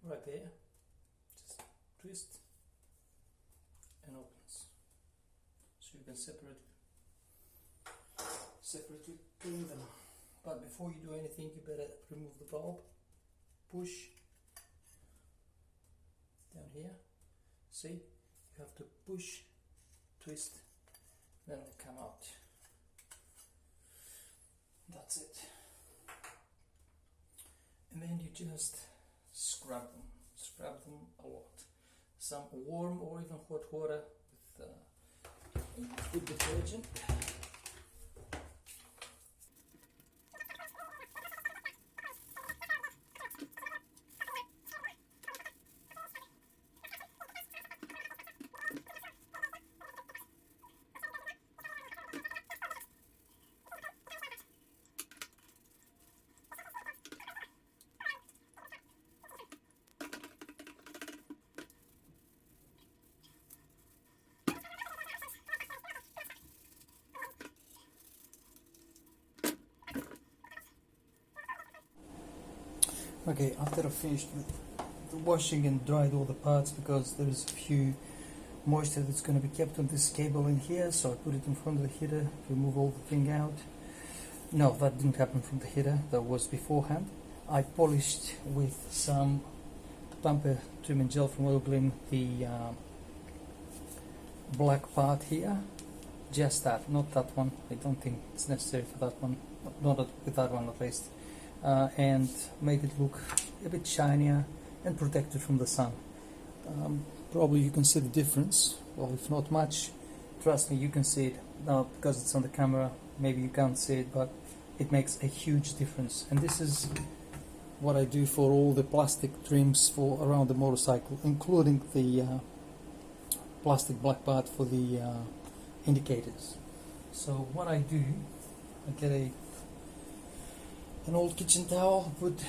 right there, just twist and opens, so you can separately clean them. But before you do anything, you better remove the bulb, push down here, see, you have to push, twist, then it'll come out. That's it. And then you just scrub them a lot. Some warm or even hot water with detergent. Okay, after I finished with the washing and dried all the parts, because there is a few moisture that's going to be kept on this cable in here, so I put it in front of the heater, remove all the thing out. No, that didn't happen from the heater, that was beforehand. I polished with some bumper trim and gel from Oil Gleam the black part here, just that, not that one. I don't think it's necessary for that one, not with that one at least. And make it look a bit shinier and protected from the sun. Probably you can see the difference. Well, if not much, trust me, you can see it. Now, because it's on the camera, maybe you can't see it, but it makes a huge difference. And this is what I do for all the plastic trims for around the motorcycle, including the plastic black part for the indicators. So what I do, I get an old kitchen towel, put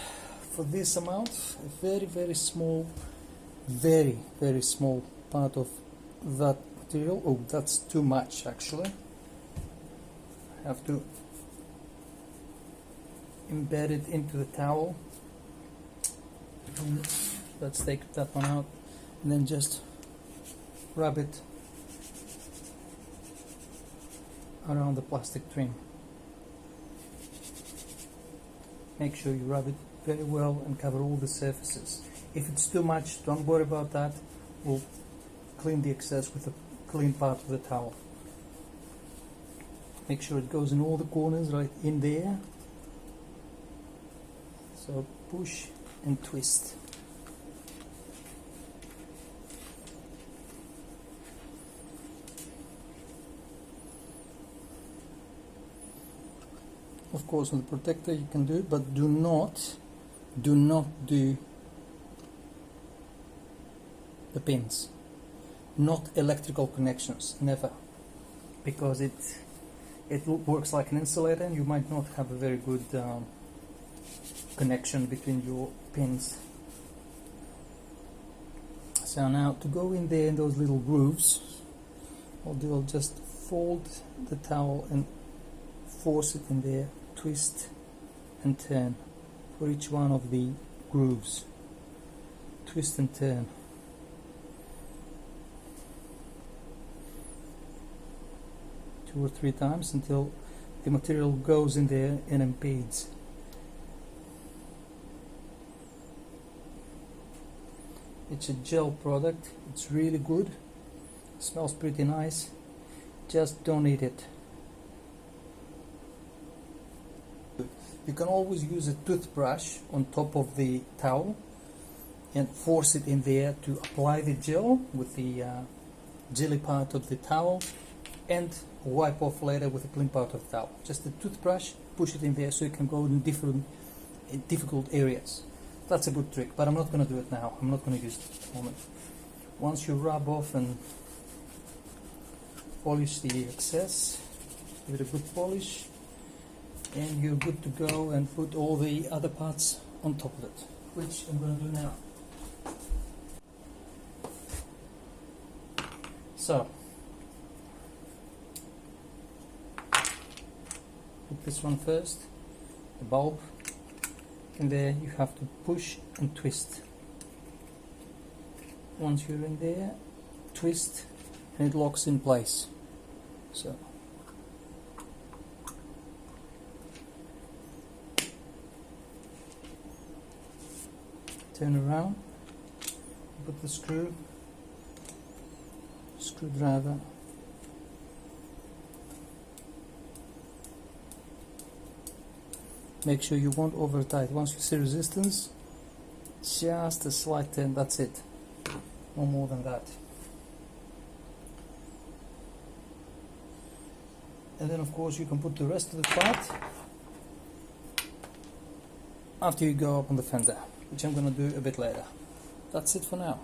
for this amount a very small, very small part of that material. Oh, that's too much actually. I have to embed it into the towel. And let's take that one out and then just rub it around the plastic trim. Make sure you rub it very well and cover all the surfaces. If it's too much, don't worry about that. We'll clean the excess with a clean part of the towel. Make sure it goes in all the corners, right in there. So push and twist. Of course, on the protector you can do it, but do not do the pins, not electrical connections, never, because it works like an insulator and you might not have a very good connection between your pins. So now to go in there in those little grooves, I'll just fold the towel and force it in there, twist and turn for each one of the grooves. Twist and turn. Two or three times until the material goes in there and impedes. It's a gel product, it's really good, smells pretty nice, just don't eat it. You can always use a toothbrush on top of the towel and force it in there to apply the gel with the jelly part of the towel and wipe off later with a clean part of the towel. Just a toothbrush, push it in there so it can go in difficult areas. That's a good trick, but I'm not going to do it now. I'm not going to use it at the moment. Once you rub off and polish the excess, give it a good polish, and you're good to go and put all the other parts on top of it, which I'm going to do now. So, put this one first, the bulb, and there you have to push and twist. once you're in there, twist and it locks in place. So turn around, put the screwdriver, make sure you won't over tight. Once you see resistance, just a slight turn, that's it, no more than that. And then of course you can put the rest of the part after you go up on the fender, which I'm going to do a bit later. That's it for now.